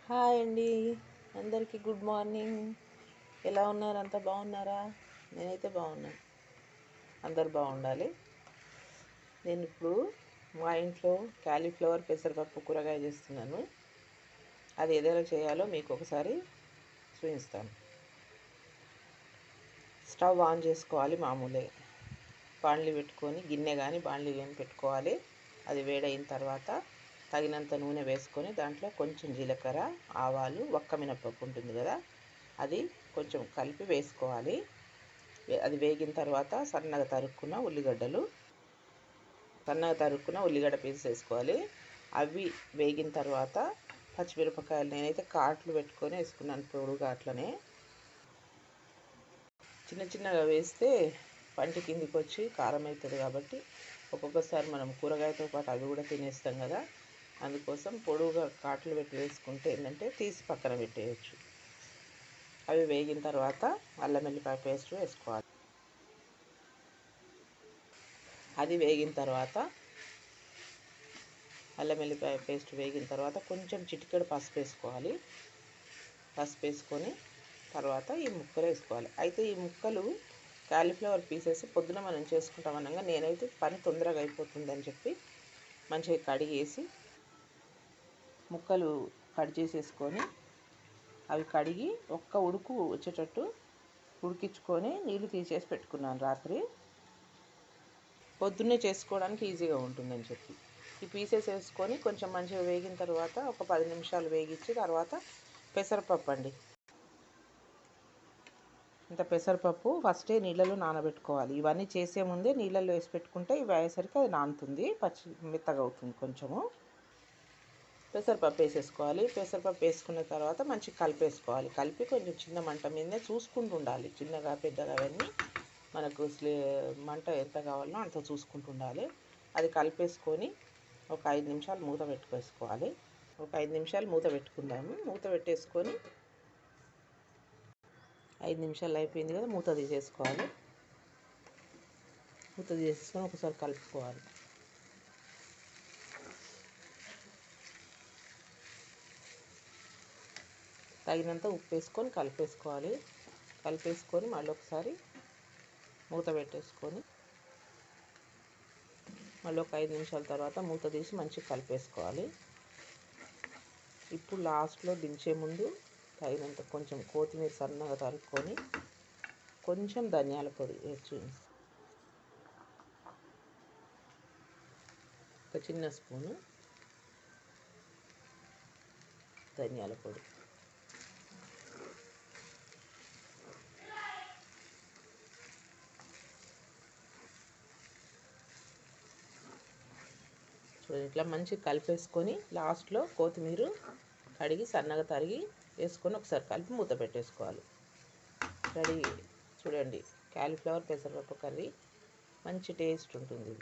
Hi అండి, అందరికీ good morning. ఎలా ఉన్నారు? అంతా బాగున్నారా? నేనైతే బాగున్నాను. అందరు బాగుండాలి. నేను ఇప్పుడు మా ఇంట్లో క్యాలీఫ్లవర్ పెసరపప్పు కూరగాయ చేస్తున్నాను. అది ఏదైనా చేయాలో మీకు ఒకసారి చూపిస్తాను. స్టవ్ ఆన్ చేసుకోవాలి. మామూలే బాండ్లీ పెట్టుకొని, గిన్నె కానీ బాండ్లీ కానీ పెట్టుకోవాలి. అది వేడైన తర్వాత తగినంత నూనె వేసుకొని దాంట్లో కొంచెం జీలకర్ర, ఆవాలు, ఒక్క మినపప్పు ఉంటుంది కదా, అది కొంచెం కలిపి వేసుకోవాలి. అది వేగిన తర్వాత సన్నగా తరుక్కున్న ఉల్లిగడ్డ పీసెస్ వేసుకోవాలి. అవి వేగిన తర్వాత పచ్చిమిరపకాయలు నేనైతే కాట్లు పెట్టుకొని వేసుకున్నాను. పొడుగు అట్లనే చిన్న చిన్నగా వేస్తే పంటి కిందికి వచ్చి కారం అవుతుంది. కాబట్టి ఒక్కొక్కసారి మనం కూరగాయతో పాటు అవి కూడా తినేస్తాం కదా, అందుకోసం పొడువుగా కాట్లు పెట్టి వేసుకుంటే ఏంటంటే తీసి పక్కన పెట్టేయచ్చు. అవి వేగిన తర్వాత అల్లం వెల్లిపాయ పేస్ట్ వేసుకోవాలి. అది వేగిన తర్వాత అల్లం వెల్లిపాయ పేస్ట్ వేగిన తర్వాత కొంచెం చిటికెడు పసుపు వేసుకోవాలి. పసుపు వేసుకొని తర్వాత ఈ ముక్కలు వేసుకోవాలి. అయితే ఈ ముక్కలు కాలీఫ్లవర్ పీసెస్ పొద్దున మనం చేసుకుంటాం అనగా, నేనైతే పని తొందరగా అయిపోతుందని చెప్పి మంచిగా కడిగేసి ముక్కలు కట్ చేసేసుకొని అవి కడిగి ఒక్క ఉడుకు వచ్చేటట్టు ఉడికించుకొని నీళ్ళు తీసేసి పెట్టుకున్నాను రాత్రి. పొద్దున్నే చేసుకోవడానికి ఈజీగా ఉంటుందని చెప్పి ఈ పీసెస్ వేసుకొని కొంచెం మంచిగా వేగిన తర్వాత ఒక 10 నిమిషాలు వేగించి తర్వాత పెసరపప్పు అండి. ఇంత పెసరపప్పు ఫస్టే నీళ్ళలో నానబెట్టుకోవాలి. ఇవన్నీ చేసే ముందే నీళ్ళల్లో వేసి పెట్టుకుంటే ఇవి అయ్యేసరికి అది నానుతుంది, మెత్తగా అవుతుంది. కొంచెము పెసరపప్పు వేసేసుకోవాలి. పెసరపప్పు వేసుకున్న తర్వాత మంచిగా కలిపేసుకోవాలి. కలిపి కొంచెం చిన్న మంట మీదనే చూసుకుంటూ ఉండాలి. చిన్నగా పెద్దగా అవన్నీ మనకు మంట ఎంత కావాలో అంత చూసుకుంటూ ఉండాలి. అది కలిపేసుకొని ఒక 5 నిమిషాలు మూత పెట్టుకోవాలి. ఒక 5 నిమిషాలు మూత పెట్టుకుందాము. మూత పెట్టేసుకొని 5 నిమిషాలు అయిపోయింది కదా, మూత తీసేసుకోవాలి. మూత తీసేసుకొని ఒకసారి కలుపుకోవాలి. తగినంత ఉప్పు వేసుకొని కలిపేసుకొని మళ్ళీ ఒకసారి మూత పెట్టేసుకొని మళ్ళీ ఒక 5 నిమిషాల తర్వాత మూత తీసి మంచిగా కలిపేసుకోవాలి. ఇప్పుడు లాస్ట్లో దించే ముందు తగినంత కొంచెం కొత్తిమీర సన్నగా తరుక్కొని కొంచెం ధనియాల పొడి వేసి ఒక చిన్న స్పూను ధనియాల పొడి, చూడండి ఇట్లా మంచిగా కలిపేసుకొని లాస్ట్లో కొత్తిమీర కడిగి సన్నగా తరిగి వేసుకొని ఒకసారి కలిపి మూత పెట్టేసుకోవాలి. రెడీ. చూడండి, కాలీఫ్లవర్ పెసరపప్పు కర్రీ మంచి టేస్ట్ ఉంటుంది.